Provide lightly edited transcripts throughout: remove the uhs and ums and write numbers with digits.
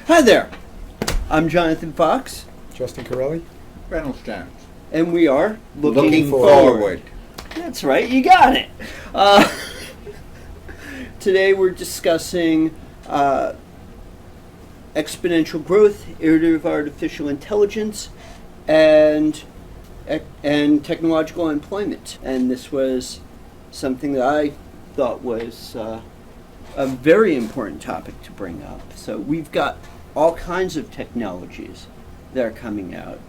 Hi there. I'm Jonathan Fox, Justin Corelli. Reynolds Jones. and we are Looking forward. That's right, you got it. Today we're discussing exponential growth, iterative artificial intelligence, and technological employment. And this was something that I thought was a very important topic to bring up. So we've got all kinds of technologies that are coming out.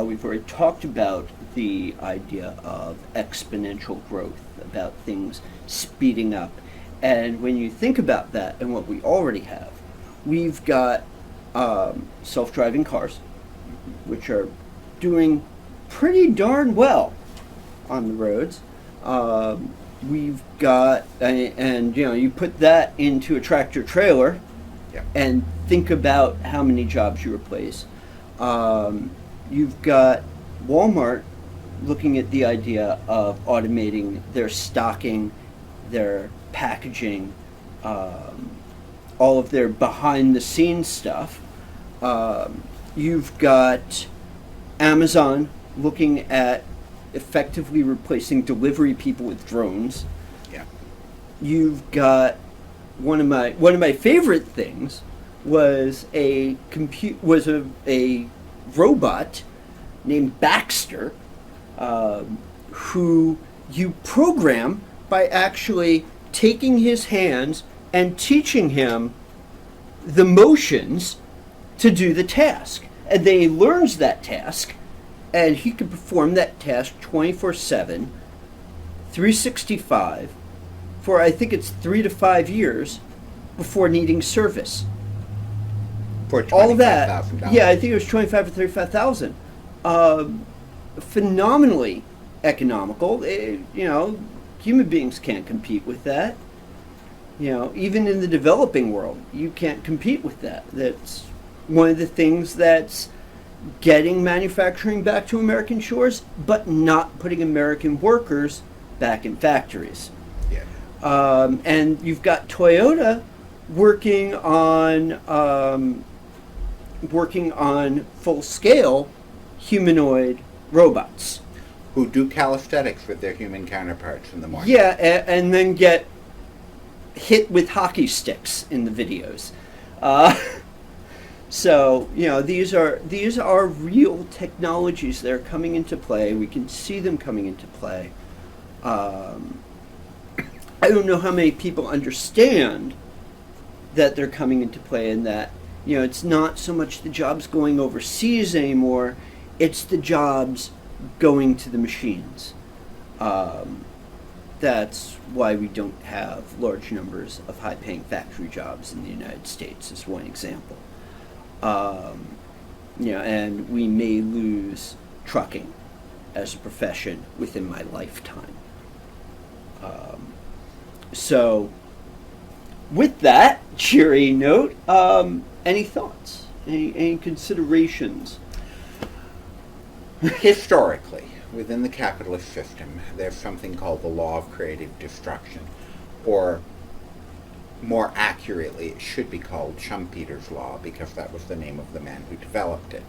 We've already talked about the idea of exponential growth, about things speeding up. And when you think about that and what we already have, we've got self-driving cars, which are doing pretty darn well on the roads. We've got, and you know, you put that into a tractor trailer, Yeah. and think about how many jobs you replace. You've got Walmart looking at the idea of automating their stocking, their packaging, all of their behind-the-scenes stuff. You've got Amazon looking at effectively replacing delivery people with drones. Yeah. You've got one of my favorite things was a robot named Baxter, who you program by actually taking his hands and teaching him the motions to do the task. And then he learns that task, and he can perform that task 24/7, 365, for I think it's 3 to 5 years before needing service. For All that, $25,000. yeah, I think it was 25 or 35,000. Phenomenally economical. Human beings can't compete with that. Even in the developing world, you can't compete with that. That's one of the things that's getting manufacturing back to American shores, but not putting American workers back in factories. Yeah. And you've got Toyota working on full-scale humanoid robots. Who do calisthenics with their human counterparts in the morning. Yeah, and then get hit with hockey sticks in the videos. So these are real technologies that are coming into play. We can see them coming into play. I don't know how many people understand that they're coming into play, and that it's not so much the jobs going overseas anymore, it's the jobs going to the machines. That's why we don't have large numbers of high-paying factory jobs in the United States, as one example. And we may lose trucking as a profession within my lifetime. So, with that cheery note, any thoughts? Any considerations? Historically, within the capitalist system, there's something called the law of creative destruction, or more accurately, it should be called Schumpeter's law, because that was the name of the man who developed it.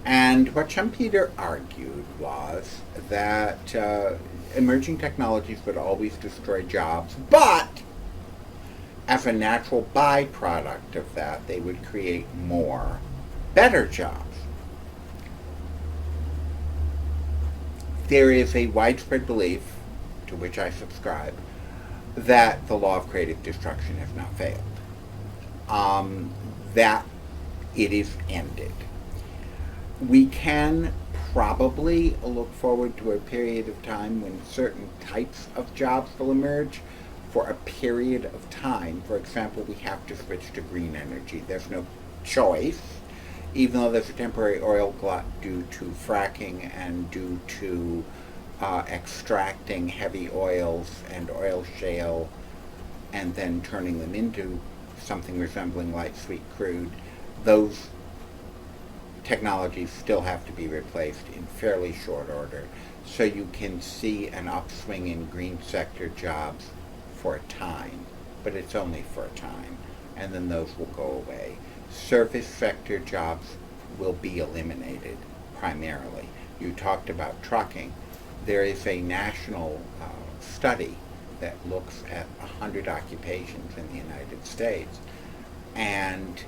And what Schumpeter argued was that emerging technologies would always destroy jobs, but as a natural byproduct of that, they would create more better jobs. There is a widespread belief, to which I subscribe, that the law of creative destruction has not failed. That it is ended. We can probably look forward to a period of time when certain types of jobs will emerge for a period of time. For example, we have to switch to green energy. There's no choice, even though there's a temporary oil glut due to fracking and due to extracting heavy oils and oil shale and then turning them into something resembling light sweet crude. Those technologies still have to be replaced in fairly short order. So you can see an upswing in green sector jobs for a time, but it's only for a time, and then those will go away. service sector jobs will be eliminated primarily. You talked about trucking. There is a national study that looks at 100 occupations in the United States and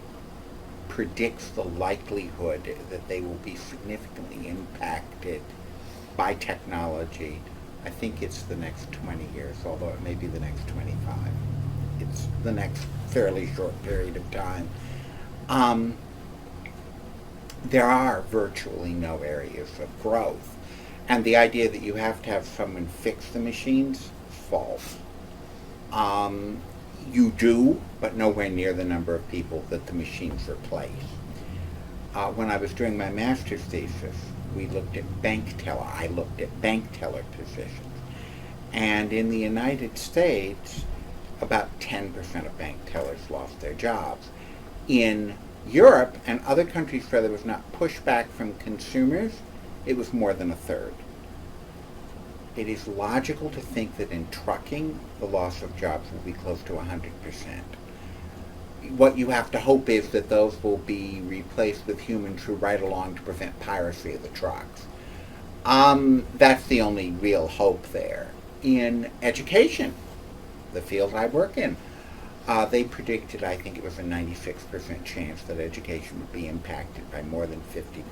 predicts the likelihood that they will be significantly impacted by technology. I think it's the next 20 years, although it may be the next 25. It's the next fairly short period of time. There are virtually no areas of growth. And the idea that you have to have someone fix the machines, false. You do, but nowhere near the number of people that the machines replace. When I was doing my master's thesis, we looked at I looked at bank teller positions. And in the United States, about 10% of bank tellers lost their jobs. In Europe and other countries where there was not pushback from consumers, it was more than a third. It is logical to think that in trucking, the loss of jobs will be close to 100%. What you have to hope is that those will be replaced with humans who ride along to prevent piracy of the trucks. That's the only real hope there. In education, the field I work in, they predicted, I think it was a 96% chance that education would be impacted by more than 50%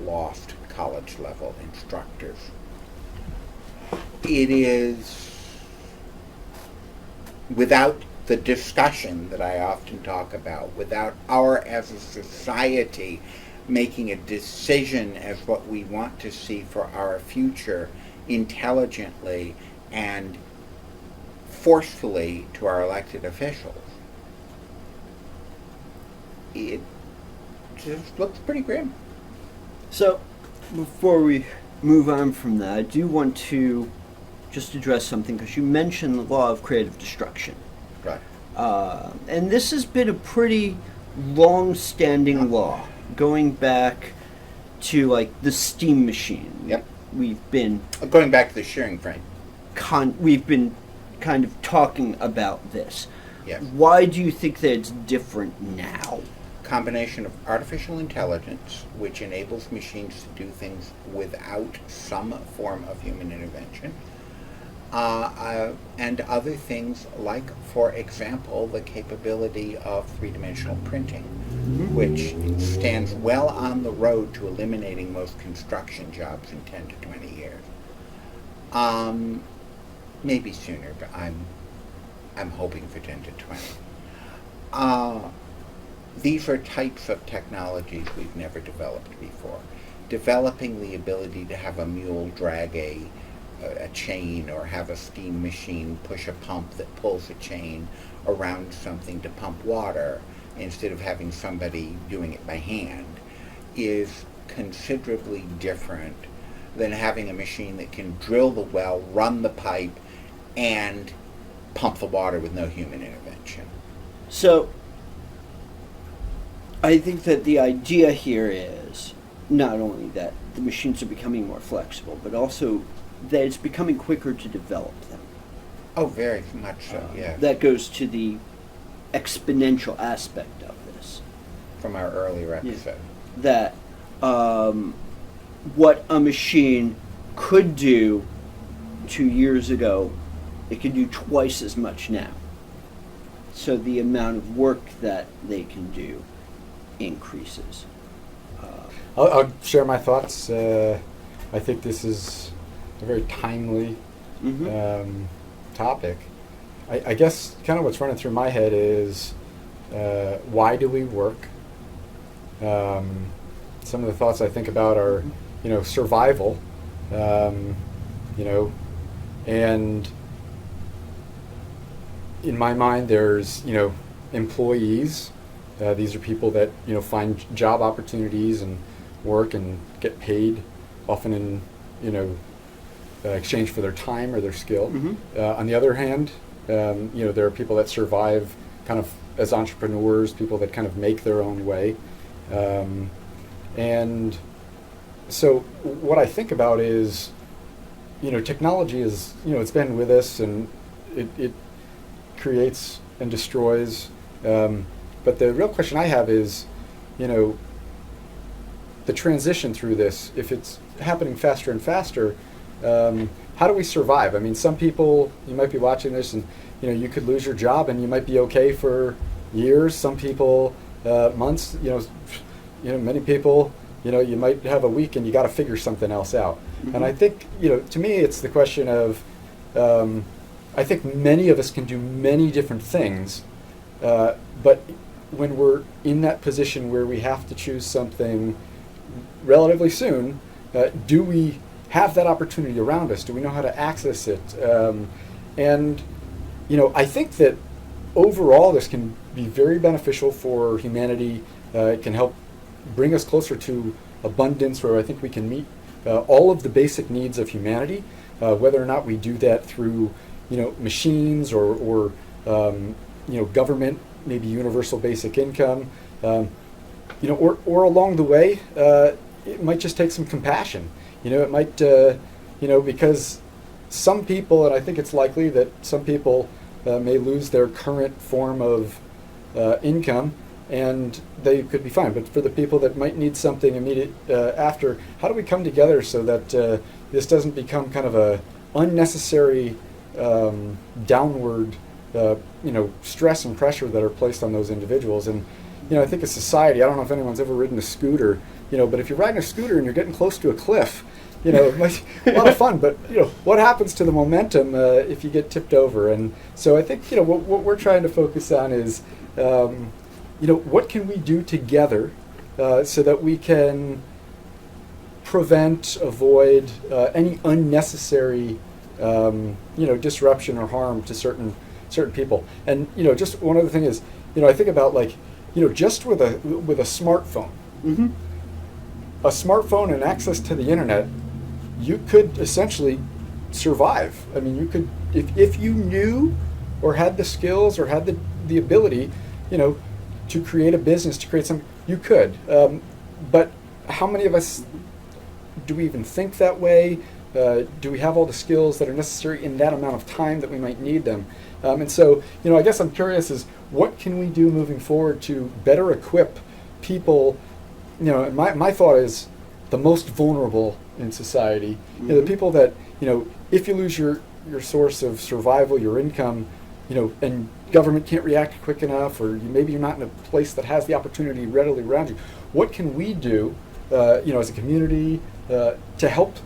lost college-level instructors. It is, without the discussion that I often talk about, without our as a society making a decision as what we want to see for our future intelligently and forcefully to our elected officials, it just looks pretty grim. So, before we move on from that, I do want to just address something, because you mentioned the law of creative destruction. Right. And this has been a pretty long-standing law, going back to, like, the steam machine. Yep. We've been... Going back to the shearing frame. We've been kind of talking about this. Yes. Why do you think that it's different now? Combination of artificial intelligence, which enables machines to do things without some form of human intervention, and other things like, for example, the capability of three-dimensional printing, which stands well on the road to eliminating most construction jobs in 10 to 20 years. Maybe sooner, but I'm hoping for 10 to 20. These are types of technologies we've never developed before. Developing the ability to have a mule drag a chain, or have a steam machine push a pump that pulls a chain around something to pump water instead of having somebody doing it by hand, is considerably different than having a machine that can drill the well, run the pipe, and pump the water with no human intervention. So, I think that the idea here is not only that the machines are becoming more flexible, but also that it's becoming quicker to develop them. Oh, very much so, yes. That goes to the exponential aspect of this. From our earlier episode. That what a machine could do 2 years ago, it can do twice as much now. So the amount of work that they can do increases. I'll share my thoughts. I think this is a very timely topic. I guess kind of what's running through my head is, why do we work? Some of the thoughts I think about are, survival, and in my mind there's, employees. These are people that, find job opportunities and work and get paid, often in, exchange for their time or their skill. On the other hand, there are people that survive kind of as entrepreneurs, people that kind of make their own way. And so what I think about is, technology is, it's been with us, and it creates and destroys. But the real question I have is, you know, the transition through this, if it's happening faster and faster, how do we survive? I mean, some people, you might be watching this and, you know, you could lose your job and you might be okay for years. Some people, months, many people, you know, you might have a week and you got to figure something else out. Mm-hmm. And I think, you know, to me, it's the question of, I think many of us can do many different things, but when we're in that position where we have to choose something relatively soon, do we have that opportunity around us? Do we know how to access it? And, you know, I think that overall this can be very beneficial for humanity. It can help bring us closer to abundance, where I think we can meet all of the basic needs of humanity, whether or not we do that through, you know, machines or government, maybe universal basic income, or along the way, it might just take some compassion. You know, it might, because some people, and I think it's likely that some people may lose their current form of income, and they could be fine. But for the people that might need something immediate after, how do we come together so that this doesn't become kind of a unnecessary downward, stress and pressure that are placed on those individuals? And, you know, I think as society, I don't know if anyone's ever ridden a scooter, you know, but if you're riding a scooter and you're getting close to a cliff, you know, it might be a lot of fun, but, you know, what happens to the momentum if you get tipped over? And so I think, you know, what we're trying to focus on is, what can we do together so that we can prevent, avoid any unnecessary, disruption or harm to certain people. And, you know, just one other thing is, you know, I think about, like, you know, just with a smartphone, Mm-hmm. a smartphone and access to the internet, you could essentially survive. I mean, you could, if you knew or had the skills or had the ability, you know, to create a business, to create something, you could. But how many of us do we even think that way? Do we have all the skills that are necessary in that amount of time that we might need them? And so, you know, I guess I'm curious is what can we do moving forward to better equip people? You know, and my thought is the most vulnerable in society. Mm-hmm. You know, the people that, you know, if you lose your source of survival, your income, you know, and government can't react quick enough, or maybe you're not in a place that has the opportunity readily around you. What can we do, as a community, to help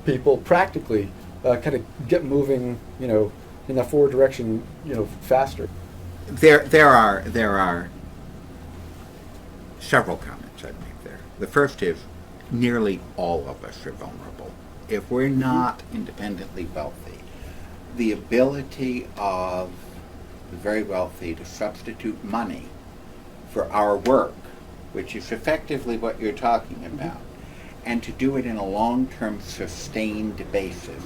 people practically kind of get moving, you know, in that forward direction, you know, faster? There are several comments I'd make there. The first is nearly all of us are vulnerable. If we're not independently wealthy, the ability of the very wealthy to substitute money for our work, which is effectively what you're talking about, and to do it in a long-term sustained basis,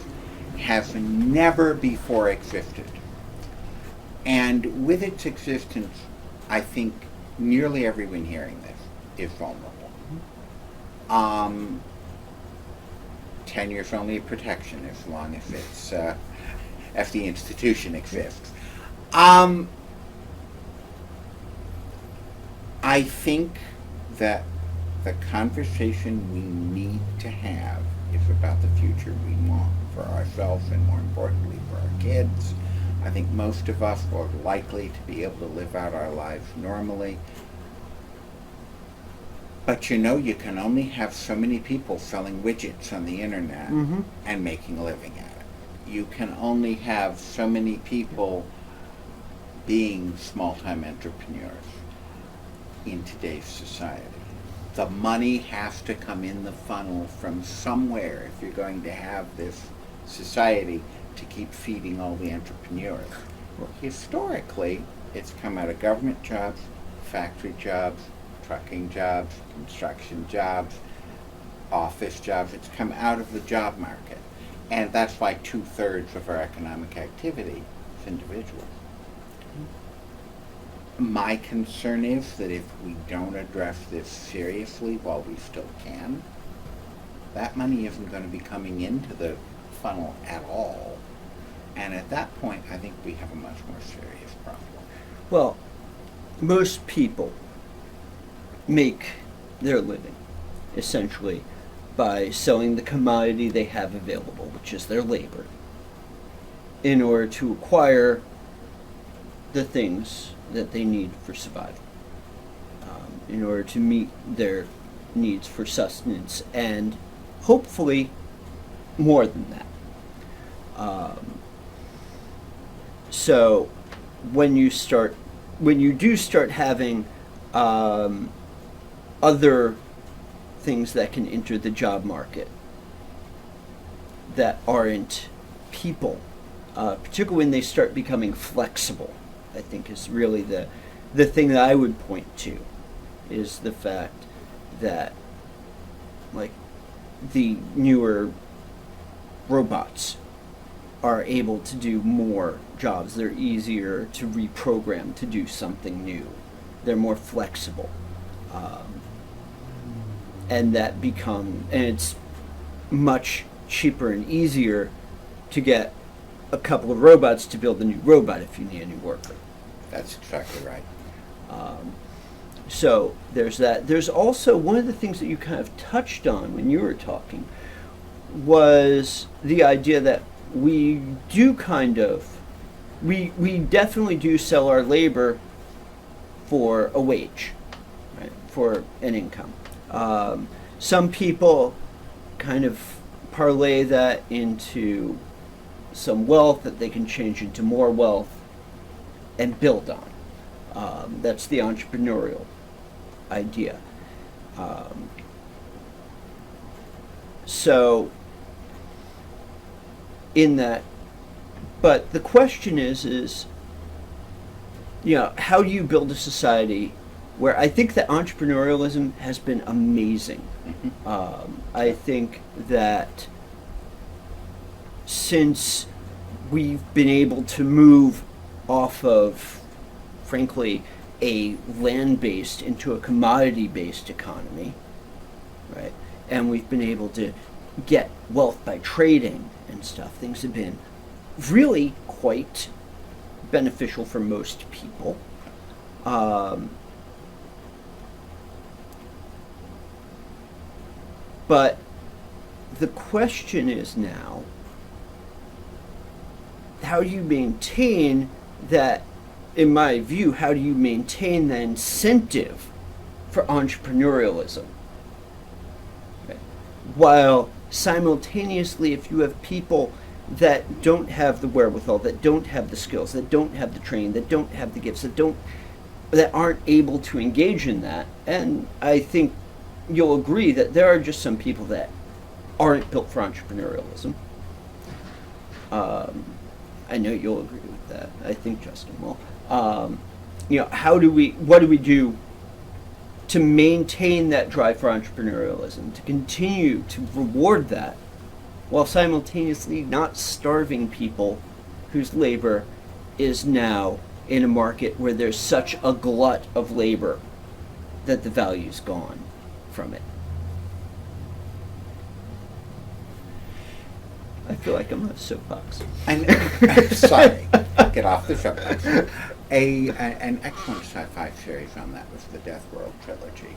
has never before existed. And with its existence, I think nearly everyone hearing this is vulnerable. Tenure's only a protection as long as it's if the institution exists. I think that the conversation we need to have is about the future we want for ourselves and, more importantly, for our kids. I think most of us are likely to be able to live out our lives normally. But, you know, you can only have so many people selling widgets on the internet Mm-hmm. and making a living at it. You can only have so many people being small-time entrepreneurs in today's society. The money has to come in the funnel from somewhere if you're going to have this society to keep feeding all the entrepreneurs. Historically, it's come out of government jobs, factory jobs, trucking jobs, construction jobs, office jobs. It's come out of the job market. And that's why 2/3 of our economic activity is individual. My concern is that if we don't address this seriously while we still can, that money isn't going to be coming into the funnel at all. And at that point, I think we have a much more serious problem. Well, most people make their living essentially by selling the commodity they have available, which is their labor, in order to acquire the things that they need for survival, in order to meet their needs for sustenance, and hopefully more than that. So when you do start having other things that can enter the job market that aren't people, particularly when they start becoming flexible, I think is really the thing that I would point to, is the fact that, like, the newer robots are able to do more jobs. They're easier to reprogram to do something new. They're more flexible. And it's much cheaper and easier to get a couple of robots to build a new robot if you need a new worker. That's exactly right. So there's that. There's also one of the things that you kind of touched on when you were talking was the idea that we definitely do sell our labor for a wage, right, for an income. Some people kind of parlay that into some wealth that they can change into more wealth and build on. That's the entrepreneurial idea. So in that, but the question is, how do you build a society where I think that entrepreneurialism has been amazing. I think that since we've been able to move off of, frankly, a land-based into a commodity-based economy, right? And we've been able to get wealth by trading and stuff. Things have been really quite beneficial for most people. But the question is now, how do you maintain that, in my view, how do you maintain the incentive for entrepreneurialism? Okay. While simultaneously, if you have people that don't have the wherewithal, that don't have the skills, that don't have the training, that don't have the gifts, that aren't able to engage in that, and I think you'll agree that there are just some people that aren't built for entrepreneurialism. I know you'll agree with that. I think Justin will. What do we do to maintain that drive for entrepreneurialism, to continue to reward that, while simultaneously not starving people whose labor is now in a market where there's such a glut of labor that the value's gone from it? I feel like I'm on a soapbox. Sorry, get off the soapbox. An excellent sci-fi series on that was the Death World trilogy,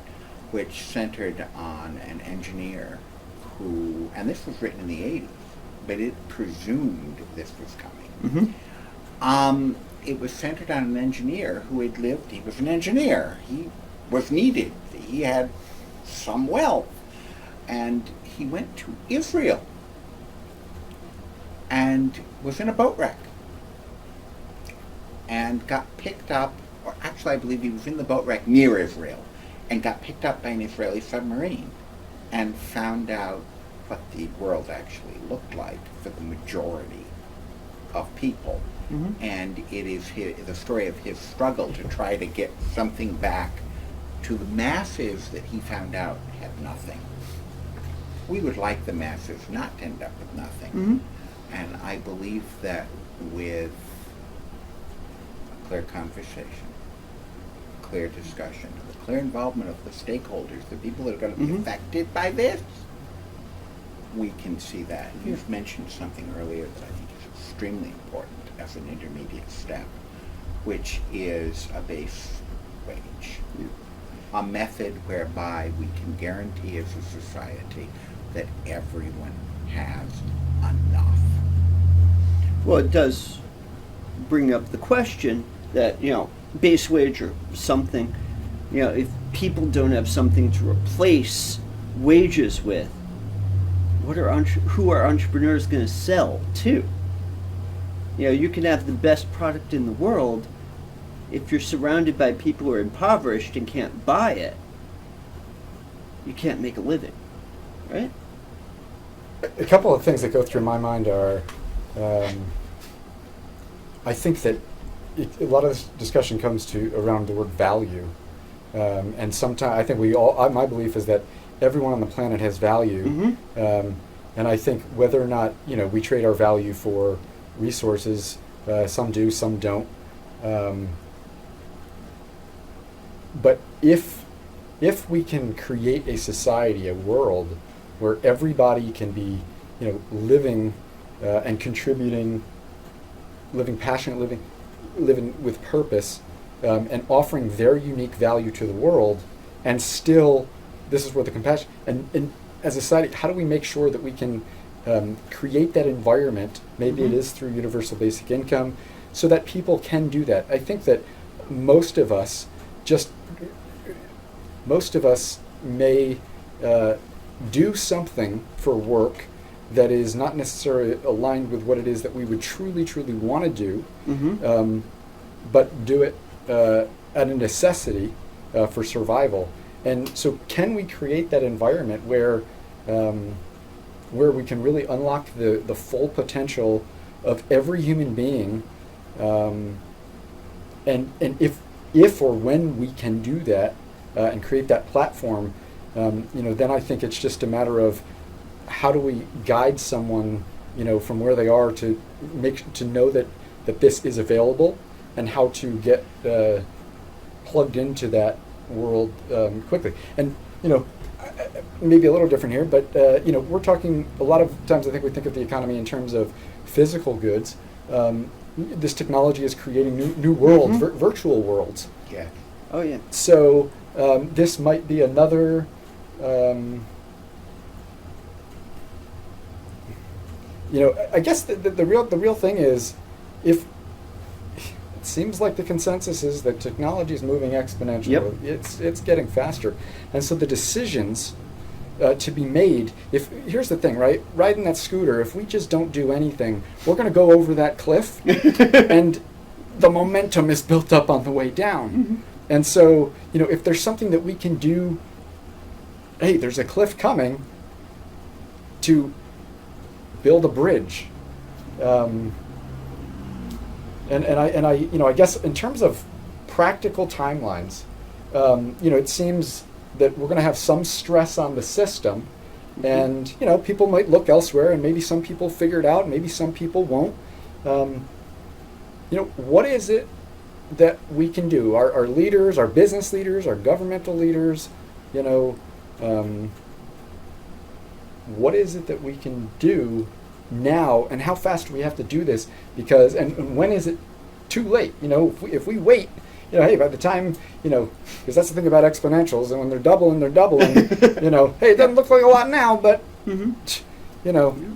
which centered on an engineer who, and this was written in the 80s, but it presumed this was coming. Mm-hmm. It was centered on an engineer who had lived, he was an engineer, he was needed, he had some wealth, and he went to Israel and was in a boat wreck and got picked up, or actually I believe he was in the boat wreck near Israel, and got picked up by an Israeli submarine and found out what the world actually looked like for the majority of people. Mm-hmm. And it is the story of his struggle to try to get something back to the masses that he found out had nothing. We would like the masses not to end up with nothing. Mm-hmm. And I believe that with a clear conversation, clear discussion, the clear involvement of the stakeholders, the people that are going to be Mm-hmm. affected by this, we can see that. You've mentioned something earlier that I think is extremely important as an intermediate step, which is a base wage. Yeah. A method whereby we can guarantee as a society that everyone has enough. Well, it does bring up the question that, base wage or something, if people don't have something to replace wages with, who are entrepreneurs going to sell to? You can have the best product in the world. If you're surrounded by people who are impoverished and can't buy it, you can't make a living, right? A couple of things that go through my mind are, I think that a lot of this discussion comes to around the word value, and sometimes I think my belief is that everyone on the planet has value, Mm-hmm. and I think whether or not we trade our value for resources, some do, some don't. But if we can create a society, a world where everybody can be, living and contributing, living passionate, living with purpose, and offering their unique value to the world, and still, this is where the compassion and as a society, how do we make sure that we can create that environment? Maybe Mm-hmm. it is through universal basic income, so that people can do that. I think that most of us may do something for work that is not necessarily aligned with what it is that we would truly, truly want to do, Mm-hmm. but do it at a necessity for survival. And so, can we create that environment where we can really unlock the full potential of every human being, and if or when we can do that and create that platform, then I think it's just a matter of how do we guide someone, from where they are to know that this is available, and how to get plugged into that world quickly. And maybe a little different here, but we're talking a lot of times. I think we think of the economy in terms of physical goods. This technology is creating new worlds, Mm-hmm. virtual worlds. Yeah. Oh, yeah. So this might be another. I guess the real thing is, if it seems like the consensus is that technology is moving exponentially. Yep. It's getting faster, and so the decisions to be made. Here's the thing, right? Riding that scooter, if we just don't do anything, we're going to go over that cliff, and the momentum is built up on the way down. Mm-hmm. And so, if there's something that we can do, hey, there's a cliff coming, to build a bridge. And I guess in terms of practical timelines, it seems that we're going to have some stress on the system, and people might look elsewhere, and maybe some people figure it out, maybe some people won't. What is it that we can do? Our leaders, our business leaders, our governmental leaders, what is it that we can do now, and how fast do we have to do this? Because and when is it too late? If we wait, hey, by the time, because that's the thing about exponentials, and when they're doubling, hey, it doesn't look like a lot now, but Mm-hmm.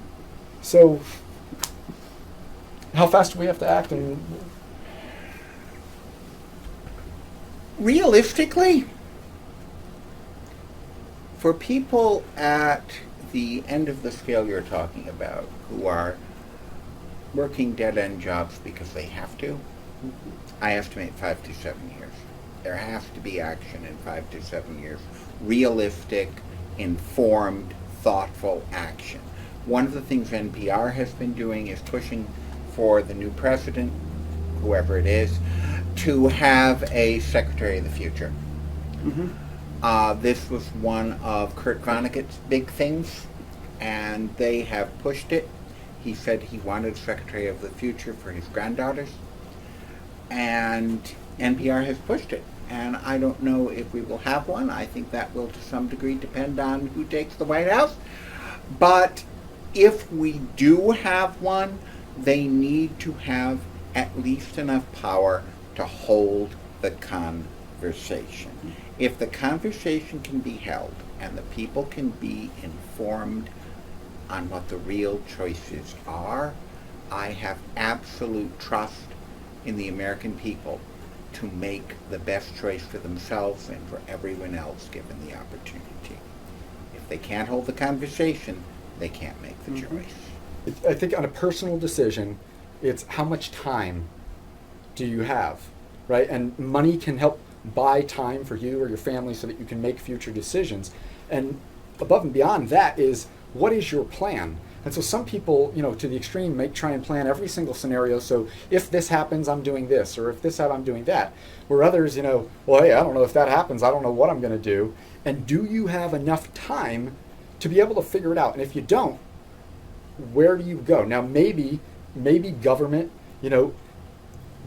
So how fast do we have to act? And Realistically, for people at the end of the scale you're talking about, who are working dead-end jobs because they have to, I estimate 5 to 7 years. There has to be action in 5 to 7 years. Realistic, informed, thoughtful action. One of the things NPR has been doing is pushing for the new president, whoever it is, to have a Secretary of the Future. Mm-hmm. This was one of Kurt Vonnegut's big things, and they have pushed it. He said he wanted Secretary of the Future for his granddaughters, and NPR has pushed it. And I don't know if we will have one. I think that will to some degree depend on who takes the White House. But if we do have one, they need to have at least enough power to hold the conversation. If the conversation can be held and the people can be informed on what the real choices are, I have absolute trust in the American people to make the best choice for themselves and for everyone else given the opportunity. If they can't hold the conversation, they can't make the choice. I think on a personal decision, it's how much time do you have, right? And money can help buy time for you or your family so that you can make future decisions. And above and beyond that is, what is your plan? And so some people, to the extreme, try and plan every single scenario. So if this happens, I'm doing this, or if this happens, I'm doing that. Where others, well, hey, I don't know if that happens. I don't know what I'm going to do. And do you have enough time to be able to figure it out? And if you don't, where do you go? Now, maybe government,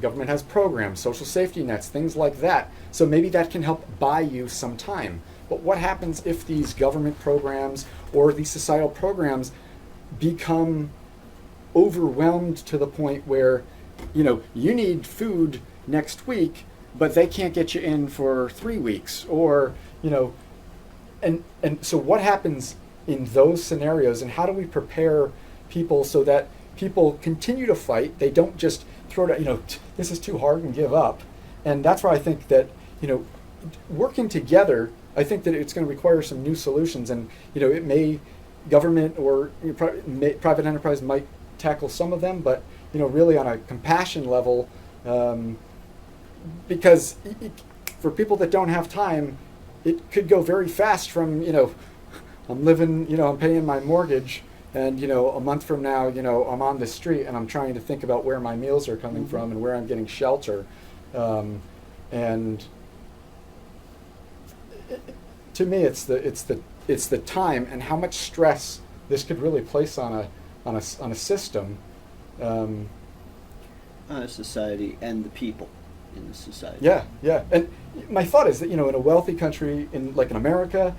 government has programs, social safety nets, things like that. So maybe that can help buy you some time. But what happens if these government programs or these societal programs become overwhelmed to the point where, you need food next week, but they can't get you in for 3 weeks, or, and so what happens in those scenarios, and how do we prepare people so that people continue to fight? They don't just throw it out, this is too hard and give up. And that's why I think that, working together, I think that it's going to require some new solutions, and, it may, government or private enterprise might tackle some of them, but really on a compassion level, because for people that don't have time, it could go very fast from I'm living, I'm paying my mortgage, and a month from now, I'm on the street and I'm trying to think about where my meals are coming from and where I'm getting shelter, and to me, it's the time and how much stress this could really place on a system, On a society and the people in the society. Yeah. And my thought is that in a wealthy country, in America,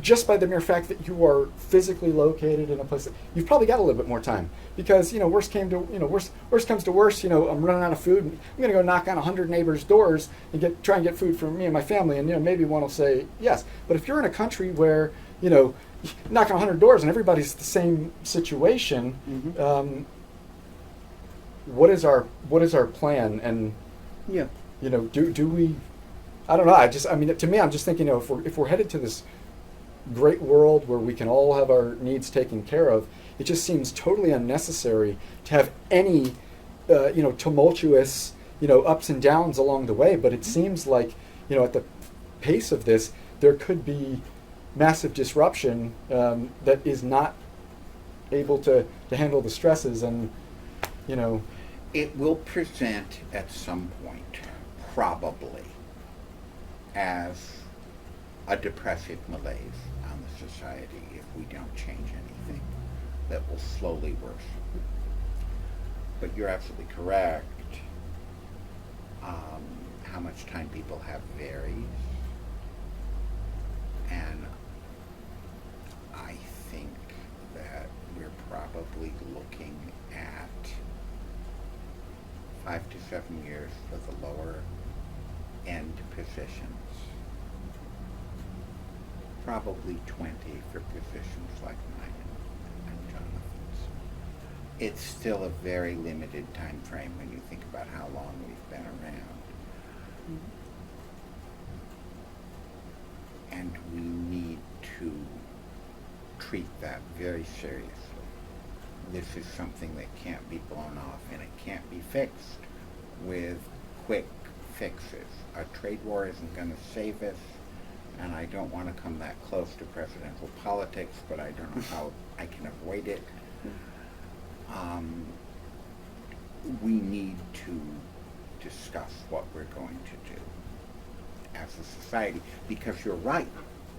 just by the mere fact that you are physically located in a place, you've probably got a little bit more time, because worst comes to worst, I'm running out of food, and I'm going to go knock on 100 neighbors' doors and try and get food for me and my family, and maybe one will say yes. But if you're in a country where knock on 100 doors and everybody's the same situation, what is our plan? And do we? I don't know. To me, I'm just thinking, if we're headed to this great world where we can all have our needs taken care of, it just seems totally unnecessary to have any, tumultuous, ups and downs along the way. But it seems like, at the pace of this, there could be massive disruption that is not able to handle the stresses, and, It will present at some point, probably, as a depressive malaise on the society if we don't change anything that will slowly worsen. But you're absolutely correct. How much time people have varies. And I think that we're probably looking at 5 to 7 years for the lower end positions. Probably 20 for positions like mine and Jonathan's. It's still a very limited time frame when you think about how long we've been around. And we need to treat that very seriously. This is something that can't be blown off, and it can't be fixed with quick fixes. A trade war isn't going to save us. And I don't want to come that close to presidential politics, but I don't know how I can avoid it. We need to discuss what we're going to do as a society, because you're right.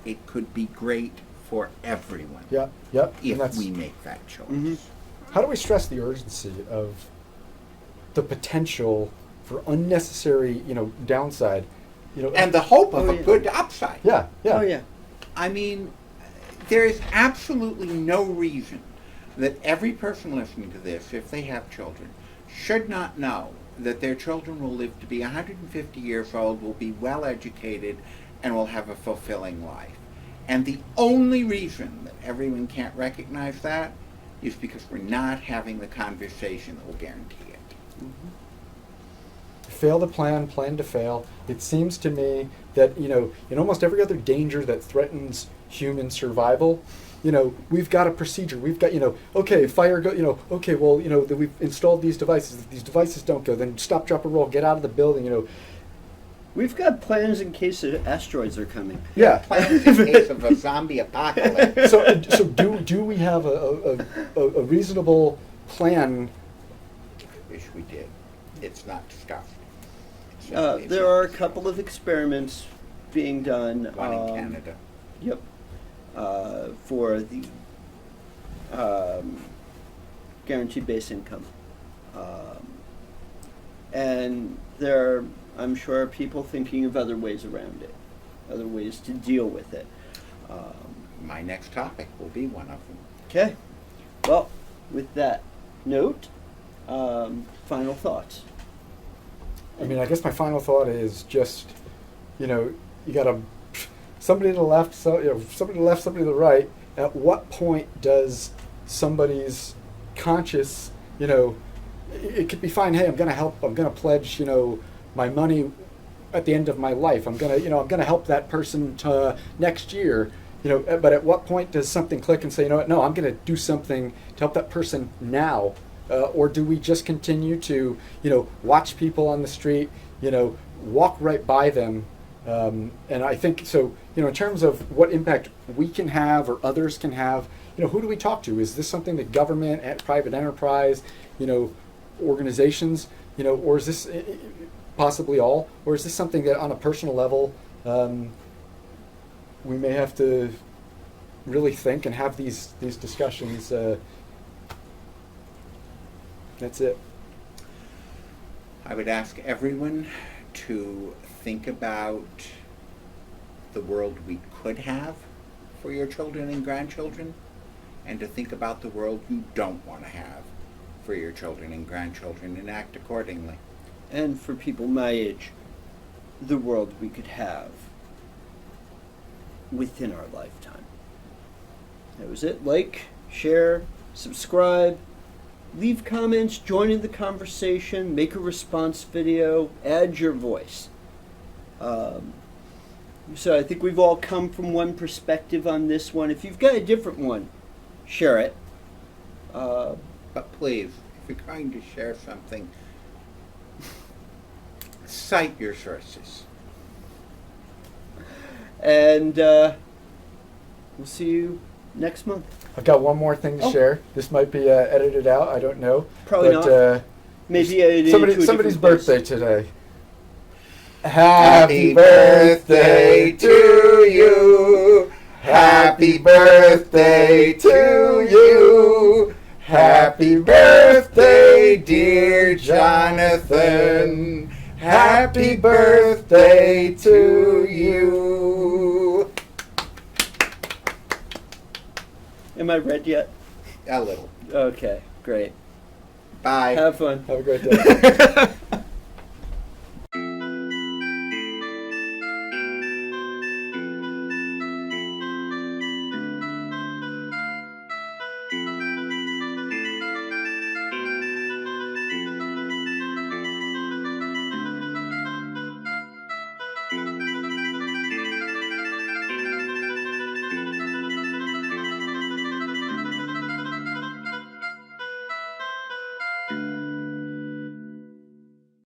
It could be great for everyone if we make that choice. How do we stress the urgency of the potential for unnecessary, downside? And the hope of a good upside. Yeah. Oh, yeah. I mean, there is absolutely no reason that every person listening to this, if they have children, should not know that their children will live to be 150 years old, will be well educated, and will have a fulfilling life. And the only reason that everyone can't recognize that is because we're not having the conversation that will guarantee it. Fail to plan, plan to fail. It seems to me that, in almost every other danger that threatens human survival, we've got a procedure. We've got, okay, fire go, okay, well, that we've installed these devices. If these devices don't go, then stop, drop, or roll, get out of the building, We've got plans in case asteroids are coming. Yeah. Plans in case of a zombie apocalypse. So do we have a reasonable plan? Wish we did. It's not discussed. There are a couple of experiments being done. One in Canada. Yep. For the guaranteed base income. And there are, I'm sure, people thinking of other ways around it, other ways to deal with it. My next topic will be one of them. Okay. Well, with that note, final thoughts. I mean, I guess my final thought is just, you got somebody to the left, somebody to the left, somebody to the right. At what point does somebody's conscious, it could be fine. Hey, I'm going to help. I'm going to pledge, my money at the end of my life. I'm going to, I'm going to help that person next year. But at what point does something click and say, what? No, I'm going to do something to help that person now. Or do we just continue to, watch people on the street, walk right by them? And I think so, in terms of what impact we can have or others can have, who do we talk to? Is this something that government and private enterprise, organizations, or is this possibly all? Or is this something that on a personal level, we may have to really think and have these discussions? That's it. I would ask everyone to think about the world we could have for your children and grandchildren, and to think about the world you don't want to have for your children and grandchildren, and act accordingly. And for people my age, the world we could have within our lifetime. That was it. Like, share, subscribe, leave comments, join in the conversation, make a response video, add your voice. So I think we've all come from one perspective on this one. If you've got a different one, share it. But please, if you're going to share something, cite your sources. And we'll see you next month. I've got one more thing to share. This might be edited out. I don't know. Probably not. Maybe edited somebody's birthday today. Happy birthday to you. Happy birthday to you. Happy birthday, dear Jonathan. Happy birthday to you. Am I read yet? A little. Okay, great. Bye. Have fun. Have a great day.